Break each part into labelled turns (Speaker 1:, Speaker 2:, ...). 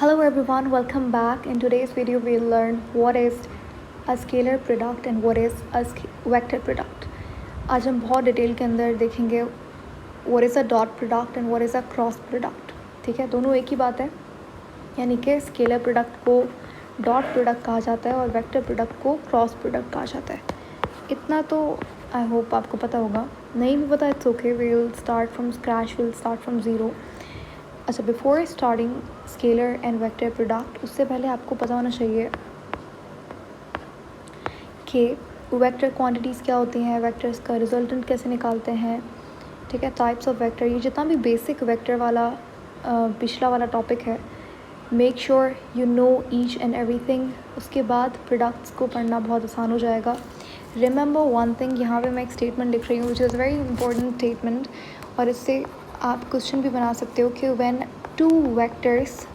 Speaker 1: Hello everyone, welcome back. In today's video we'll learn what is a scalar product and what is a vector product. आज हम बहुत detail के अंदर देखेंगे what is a dot product and what is a cross product. ठीक है, दोनों एक ही बात है, यानी कि स्केलर प्रोडक्ट को डॉट प्रोडक्ट कहा जाता है और वेक्टर प्रोडक्ट को क्रॉस प्रोडक्ट कहा जाता है. इतना तो आई होप आपको पता होगा. नहीं भी पता it's okay, we will start from scratch, will start from zero. अच्छा, before starting scalar and vector product, उससे पहले आपको पता होना चाहिए कि वेक्टर क्वांटिटीज़ क्या होती हैं, वेक्टर्स का रिजल्टेंट कैसे निकालते हैं. ठीक है, टाइप्स ऑफ वेक्टर, ये जितना भी बेसिक वेक्टर वाला पिछला वाला टॉपिक है, make sure you know each and everything. उसके बाद प्रोडक्ट्स को पढ़ना बहुत आसान हो जाएगा. रिमेंबर वन थिंग, यहाँ पे मैं एक स्टेटमेंट लिख रही हूँ which is very important statement, और इससे आप क्वेश्चन भी बना सकते हो कि व्हेन टू वेक्टर्स,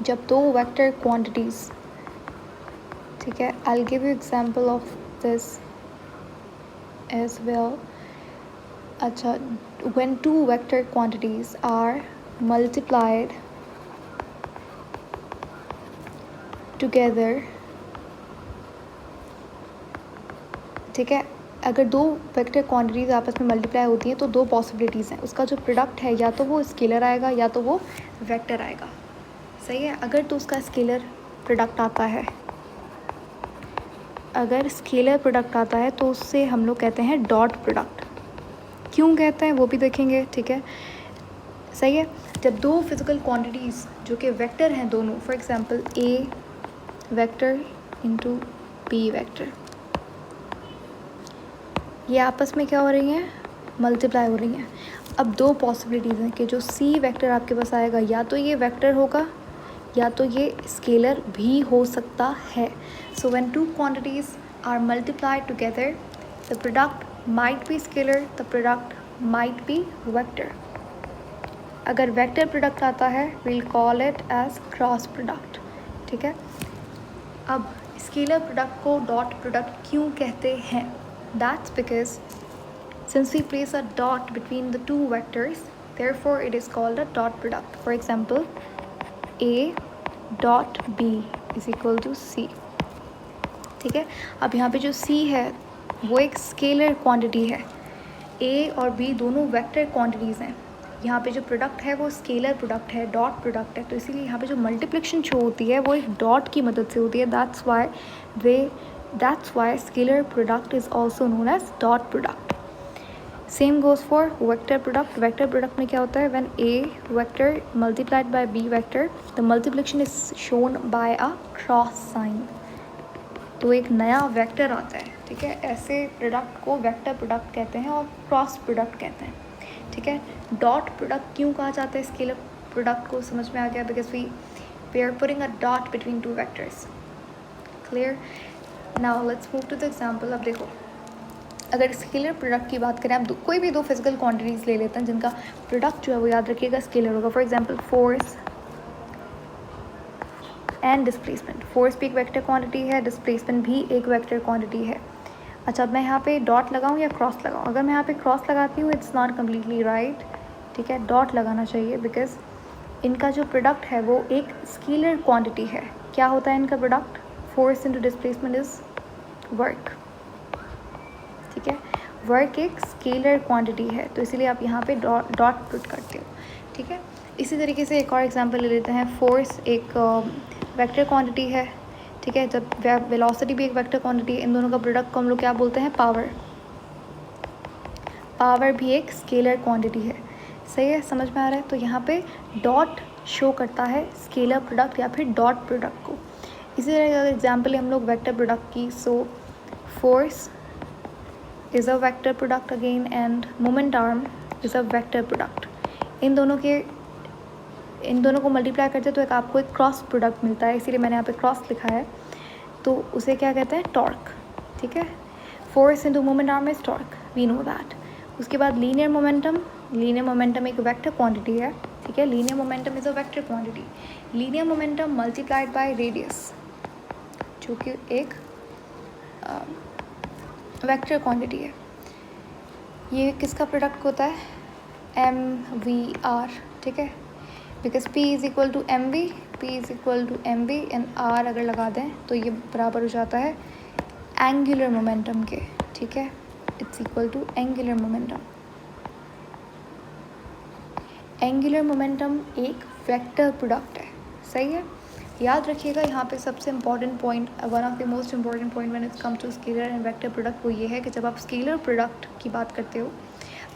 Speaker 1: जब दो वेक्टर क्वांटिटीज़, ठीक है, I will give you example of this as well. अच्छा, when two vector quantities are multiplied together, ठीक है, अगर दो वेक्टर क्वांटिटीज़ आपस में मल्टीप्लाई होती हैं तो दो पॉसिबिलिटीज़ हैं. उसका जो प्रोडक्ट है या तो वो स्केलर आएगा या तो वो वेक्टर आएगा. सही है. अगर तो उसका स्केलर प्रोडक्ट आता है, अगर स्केलर प्रोडक्ट आता है तो उससे हम लोग कहते हैं डॉट प्रोडक्ट. क्यों कहते हैं वो भी देखेंगे. ठीक है, सही है. जब दो फिजिकल क्वांटिटीज़ जो कि वेक्टर हैं दोनों, for example A vector into B vector, ये आपस में क्या हो रही हैं, मल्टीप्लाई हो रही हैं. अब दो पॉसिबिलिटीज़ हैं कि जो सी वेक्टर आपके पास आएगा या तो ये वेक्टर होगा या तो ये स्केलर भी हो सकता है. So when two quantities are multiplied together, the product might be scalar, the product might be vector. अगर वेक्टर प्रोडक्ट आता है we'll call it as cross product. ठीक है. अब स्केलर प्रोडक्ट को डॉट प्रोडक्ट क्यों कहते हैं? That's because since we place a dot between the two vectors, therefore it is called a dot product. For example, A dot B is equal to C. ठीक है. अब यहाँ पे जो C है वो एक स्केलर क्वांटिटी है. A और B दोनों वेक्टर क्वांटिटीज़ हैं. यहाँ पे जो प्रोडक्ट है वो स्केलर प्रोडक्ट है, डॉट प्रोडक्ट है. तो इसीलिए यहाँ पे जो मल्टीप्लिकेशन शो होती है वो एक डॉट की मदद से होती है. That's why scalar product is also known as dot product. Same goes for vector product. Vector product में क्या होता है, when A vector multiplied by B vector, the multiplication is shown by a cross sign. तो एक नया vector आता है. ठीक है, ऐसे प्रोडक्ट को वेक्टर प्रोडक्ट कहते हैं और क्रॉस प्रोडक्ट कहते हैं. ठीक है. डॉट प्रोडक्ट क्यों कहा जाता है स्केलर प्रोडक्ट को, समझ में आ गया, because we are putting a dot between two vectors. Clear. Now let's move to the example. अब देखो, अगर स्केलर प्रोडक्ट की बात करें, आप कोई भी दो फिजिकल क्वांटिटीज़ ले लेते हैं जिनका प्रोडक्ट जो है वो याद रखिएगा स्केलर होगा. For example force and displacement. Force भी एक वेक्टर क्वांटिटी है, डिस्प्लेसमेंट भी एक वेक्टर क्वांटिटी है. अच्छा, अब मैं यहाँ पे डॉट लगाऊँ या क्रॉस लगाऊँ? अगर मैं यहाँ पे क्रॉस लगाती हूँ इट्स नॉट कम्प्लीटली राइट. ठीक है, डॉट लगाना चाहिए बिकॉज इनका जो प्रोडक्ट है वो एक स्केलर क्वांटिटी है. क्या होता है इनका product? Force into displacement is work. ठीक है, वर्क एक स्केलर क्वांटिटी है, तो इसीलिए आप यहाँ पे डॉट पुट करते हो. ठीक है. इसी तरीके से एक और एग्जांपल ले लेते हैं. फोर्स एक वेक्टर क्वांटिटी है. ठीक है, जब वेलोसिटी भी एक वेक्टर क्वांटिटी है. इन दोनों का प्रोडक्ट को हम लोग क्या बोलते हैं? पावर. पावर भी एक स्केलर क्वांटिटी है. सही है, समझ में आ रहा है. तो यहाँ पे डॉट शो करता है स्केलर प्रोडक्ट या फिर डॉट प्रोडक्ट को. इसी तरह अगर एग्जाम्पल हम लोग वेक्टर प्रोडक्ट की, so force is a vector product again and moment arm is a vector product. इन दोनों को मल्टीप्लाई करते तो आपको एक क्रॉस प्रोडक्ट मिलता है, इसीलिए मैंने यहाँ पे क्रॉस लिखा है. तो उसे क्या कहते हैं? टॉर्क. ठीक है. Force into moment arm is torque, we know that. उसके बाद लीनियर मोमेंटम. लीनियर मोमेंटम एक वेक्टर क्वांटिटी है. ठीक है, linear momentum is a vector quantity. Linear momentum multiplied by radius, जो कि एक वेक्टर क्वांटिटी है. ये किसका प्रोडक्ट होता है? M V R. ठीक है, because P is equal to M V, P is equal to M V and R अगर लगा दें तो ये बराबर हो जाता है एंगुलर मोमेंटम के, ठीक है, it's equal to angular momentum. Angular momentum एक वेक्टर प्रोडक्ट है, सही है। याद रखिएगा यहाँ पे सबसे important point, one of the most important point when it comes to scalar and vector product वो ये है कि जब आप स्केलर प्रोडक्ट की बात करते हो,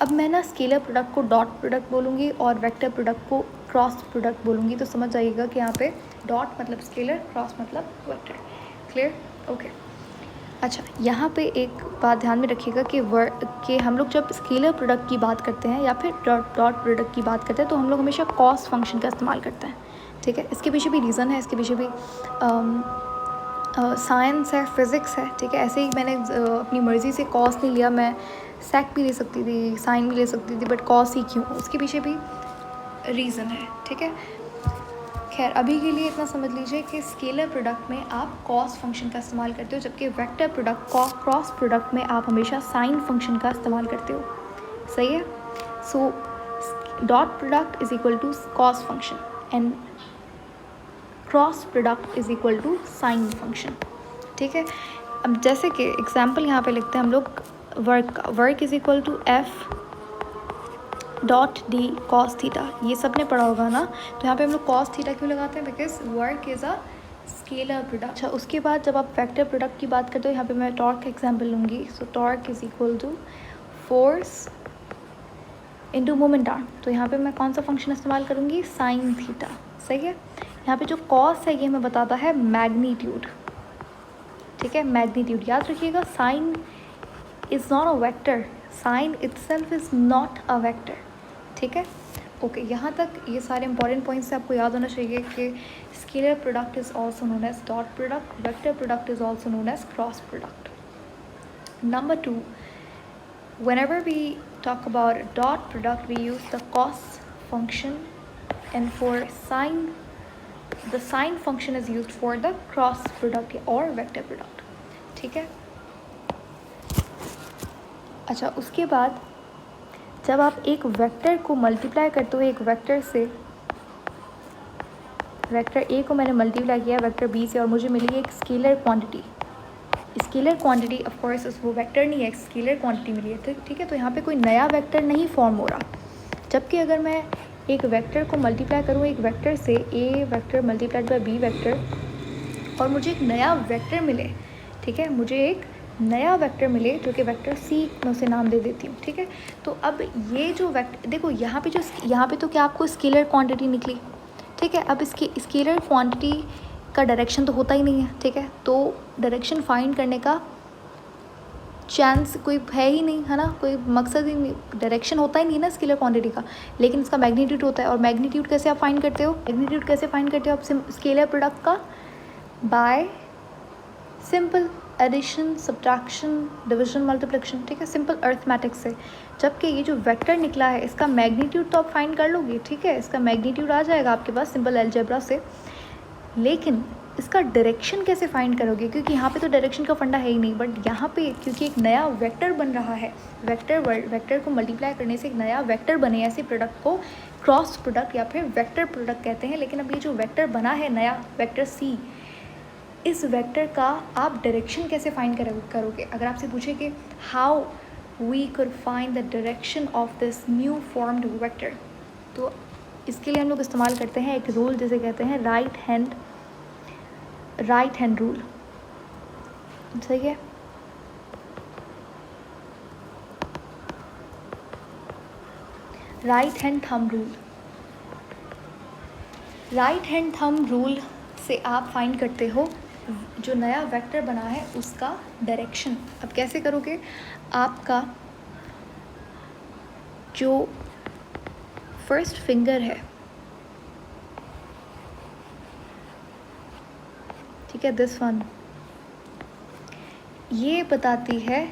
Speaker 1: अब मैं ना स्केलर प्रोडक्ट को डॉट प्रोडक्ट बोलूँगी और वेक्टर प्रोडक्ट को क्रॉस प्रोडक्ट बोलूँगी, तो समझ जाइएगा कि यहाँ पे डॉट मतलब स्केलर, क्रॉस मतलब वेक्टर। क्लियर? ओके। अच्छा, यहाँ पे एक बात ध्यान में रखिएगा कि हम लोग जब स्केलर प्रोडक्ट की बात करते हैं या फिर डॉट प्रोडक्ट की बात करते हैं तो हम लोग हमेशा कॉस फंक्शन का इस्तेमाल करते हैं, ठीक है। इसके पीछे भी रीज़न है, इसके पीछे भी साइंस है, फिज़िक्स है, ठीक है। ऐसे ही मैंने अपनी मर्ज़ी से कॉस नहीं लिया, मैं सेक भी ले सकती थी, साइन भी ले सकती थी, बट कॉस ही क्यों, उसके पीछे भी रीज़न है, ठीक है। खैर अभी के लिए इतना समझ लीजिए कि स्केलर प्रोडक्ट में आप कॉस फंक्शन का इस्तेमाल करते हो, जबकि वेक्टर प्रोडक्ट क्रॉस प्रोडक्ट में आप हमेशा साइन फंक्शन का इस्तेमाल करते हो, सही है। So dot product is equal to cos function and cross product is equal to sine function, ठीक है। अब जैसे कि एग्जाम्पल यहाँ पे लिखते हैं हम लोग work is equal to F dot D cos theta, ये सब ने पढ़ा होगा ना। तो यहाँ पे हम लोग कॉस थीटा क्यों लगाते हैं, because work is a scalar product. अच्छा, उसके बाद जब आप वेक्टर प्रोडक्ट की बात करते हो, यहाँ पे मैं टॉर्क का एग्जाम्पल लूँगी। So torque is equal to force into moment arm, तो यहाँ पे मैं कौन सा फंक्शन इस्तेमाल करूँगी, साइन थीटा, सही है। यहाँ पे जो कॉस है ये हमें बताता है मैग्नीट्यूड, ठीक है, मैग्नीट्यूड। याद रखिएगा sine is not a vector, sine itself is not a vector, ठीक है। ओके, यहाँ तक ये सारे इंपॉर्टेंट पॉइंट्स से आपको याद होना चाहिए कि scalar product is also known as dot product, vector product is also known as cross product. Number 2, whenever we talk about dot product we use the cos function, and for sine the sine function is used for the cross product or vector product, ठीक है। अच्छा, उसके बाद जब आप एक vector को multiply करते हो एक वेक्टर से, वेक्टर ए को मैंने मल्टीप्लाई किया वेक्टर बी से और मुझे मिली एक scalar quantity. Scalar quantity of course वो वेक्टर नहीं है, स्केलर क्वांटिटी मिली है, ठीक है। तो यहाँ पे कोई नया वेक्टर नहीं फॉर्म हो रहा, जबकि अगर मैं एक वेक्टर को मल्टीप्लाई करूँ एक वेक्टर से, A vector multiplied by B vector, और मुझे एक नया वेक्टर मिले, ठीक है, मुझे एक नया वेक्टर मिले जो कि वेक्टर सी मैं उसे नाम दे देती हूँ, ठीक है। तो अब ये जो वेक्टर देखो यहाँ पे तो क्या आपको स्केलर क्वांटिटी निकली, ठीक है। अब इसकी स्केलर क्वांटिटी का डायरेक्शन तो होता ही नहीं है, ठीक है। तो डायरेक्शन फाइंड करने का चांस कोई है ही नहीं, है ना, कोई मकसद ही नहीं, डायरेक्शन होता ही नहीं ना स्केलर क्वांटिटी का, लेकिन इसका मैग्नीट्यूड होता है। और मैग्नीट्यूड कैसे आप फाइंड करते हो, मैग्नीट्यूड कैसे फाइंड करते हो आप स्केलर प्रोडक्ट का, by simple addition, subtraction, division, multiplication, ठीक है, सिंपल अर्थमेटिक्स से। जबकि ये जो वेक्टर निकला है इसका मैग्नीट्यूड तो आप फाइंड कर लोगे, ठीक है, इसका मैग्नीट्यूड आ जाएगा आपके पास सिंपल अलजेब्रा से, लेकिन इसका डायरेक्शन कैसे फाइंड करोगे, क्योंकि यहाँ पे तो डायरेक्शन का फंडा है ही नहीं। बट यहाँ पे क्योंकि एक नया वेक्टर बन रहा है, वेक्टर को मल्टीप्लाई करने से एक नया वेक्टर बने, ऐसे प्रोडक्ट को क्रॉस प्रोडक्ट या फिर वेक्टर प्रोडक्ट कहते हैं। लेकिन अब ये जो वेक्टर बना है नया वेक्टर सी, इस वेक्टर का आप डायरेक्शन कैसे फाइंड करोगे। अगर आपसे पूछे कि how we could find the direction of this new formed vector, तो इसके लिए हम लोग इस्तेमाल करते हैं एक रूल जिसे कहते हैं राइट हैंड रूल, सही है। राइट हैंड थंब रूल से आप फाइंड करते हो जो नया वेक्टर बना है उसका डायरेक्शन। अब कैसे करोगे, आपका जो फर्स्ट फिंगर है, ठीक है, दिस वन, ये बताती है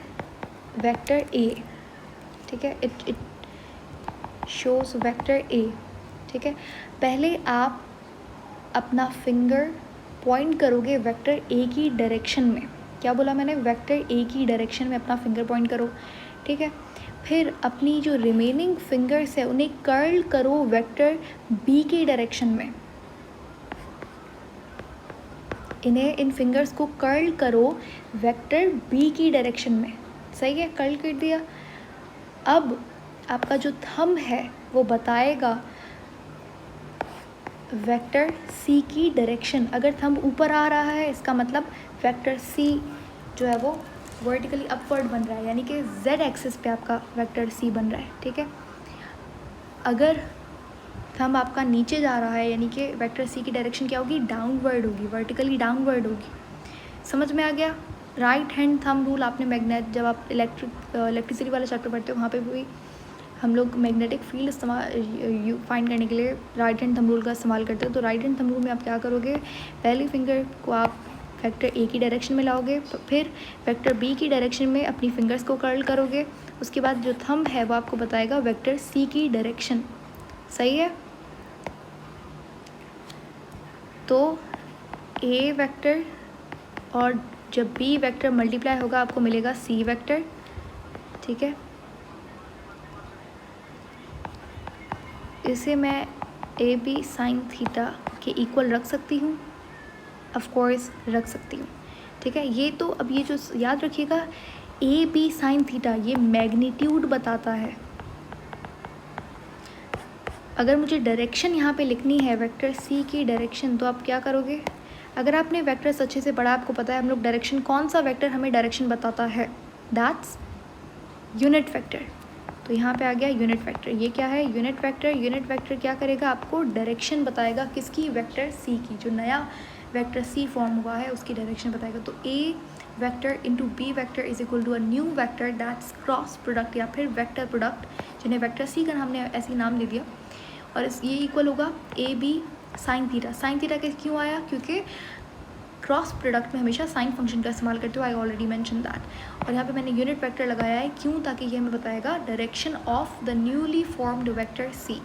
Speaker 1: वेक्टर ए, ठीक है, इट शोज वेक्टर ए, ठीक है। पहले आप अपना फिंगर पॉइंट करोगे वेक्टर ए की डायरेक्शन में। क्या बोला मैंने, वेक्टर ए की डायरेक्शन में अपना फिंगर पॉइंट करो, ठीक है। फिर अपनी जो रिमेनिंग फिंगर्स है उन्हें कर्ल करो वेक्टर बी की डायरेक्शन में। इन फिंगर्स को कर्ल करो वेक्टर बी की डायरेक्शन में। सही है, कर्ल कर दिया। अब आपका जो थंब है वो बताएगा वेक्टर सी की डायरेक्शन। अगर थंब ऊपर आ रहा है इसका मतलब वेक्टर सी जो है वो वर्टिकली अपवर्ड बन रहा है, यानी कि जेड एक्सिस पे आपका वेक्टर सी बन रहा है। ठीक है, अगर थंब आपका नीचे जा रहा है यानी कि वेक्टर सी की डायरेक्शन क्या होगी, डाउनवर्ड होगी, वर्टिकली डाउनवर्ड होगी। समझ में आ गया। राइट हैंड थंब रूल आपने मैग्नेट, जब आप इलेक्ट्रिसिटी वाला चैप्टर पढ़ते हो वहाँ पे भी हम लोग मैग्नेटिक फील्ड इस्तेमाल फाइंड करने के लिए राइट हैंड थंब रूल का इस्तेमाल करते हो। तो राइट हैंड थंब रूल में आप क्या करोगे, पहली फिंगर को आप वेक्टर ए की डायरेक्शन में लाओगे, फिर वेक्टर बी की डायरेक्शन में अपनी फिंगर्स को कर्ल करोगे, उसके बाद जो थंब है वो आपको बताएगा वेक्टर सी की डायरेक्शन। सही है, तो ए वेक्टर और जब बी वेक्टर मल्टीप्लाई होगा आपको मिलेगा सी वेक्टर। ठीक है, इसे मैं ए बी साइन थीटा के इक्वल रख सकती हूँ, ऑफ कोर्स रख सकती हूँ। ठीक है, ये तो अब ये जो याद रखिएगा ए बी साइन थीटा ये मैग्नीट्यूड बताता है। अगर मुझे डायरेक्शन यहाँ पे लिखनी है वेक्टर सी की डायरेक्शन, तो आप क्या करोगे, अगर आपने वेक्टर्स अच्छे से पढ़ा, आपको पता है हम लोग डायरेक्शन, कौन सा वेक्टर हमें डायरेक्शन बताता है, दैट्स यूनिट वेक्टर। तो यहाँ पे आ गया यूनिट वेक्टर। ये क्या है, यूनिट वेक्टर। यूनिट वेक्टर क्या करेगा, आपको डायरेक्शन बताएगा किसकी, वेक्टर सी की। जो नया वेक्टर सी फॉर्म हुआ है उसकी डायरेक्शन बताएगा। तो A vector into B vector is equal to a new vector that's cross product या फिर वेक्टर प्रोडक्ट, जिन्हें वेक्टर सी का हमने ऐसे ही नाम दे दिया। और ये इक्वल होगा A B sine theta. Sine theta के क्यों आया, क्योंकि क्रॉस प्रोडक्ट में हमेशा साइन फंक्शन का इस्तेमाल करते हो, आई ऑलरेडी मेंशन दैट। और यहाँ पे मैंने यूनिट वेक्टर लगाया है, क्यों, ताकि ये हमें बताएगा direction of the newly formed vector C.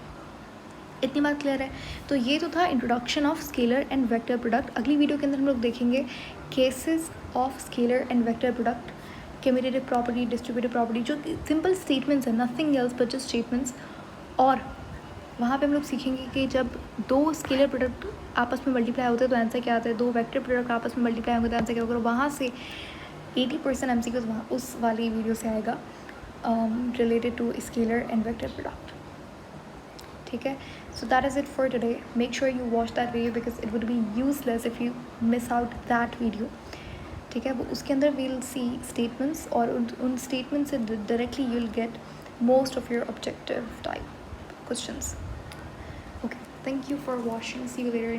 Speaker 1: इतनी बात क्लियर है। तो ये तो था introduction of scalar and vector product. अगली वीडियो के अंदर हम लोग देखेंगे cases of scalar and vector product, commutative property, distributive property, जो सिंपल स्टेटमेंट्स हैं, nothing else but just statements. और वहाँ पे हम लोग सीखेंगे कि जब दो स्केलर प्रोडक्ट आपस में मल्टीप्लाई होते हैं तो आंसर क्या आता है, दो वेक्टर प्रोडक्ट आपस में मल्टीप्लाई होंगे तो आंसर क्या होगा। वहाँ से 80% MCQs वहाँ उस वाली वीडियो से आएगा related to scalar and vector product. ठीक है, so that is it for today. Make sure you watch that video because it would be useless if you miss out that video. ठीक है, वो उसके अंदर वील सी statements, और उन statement से directly you will get most of your objective type questions. Okay, thank you for watching. See you later in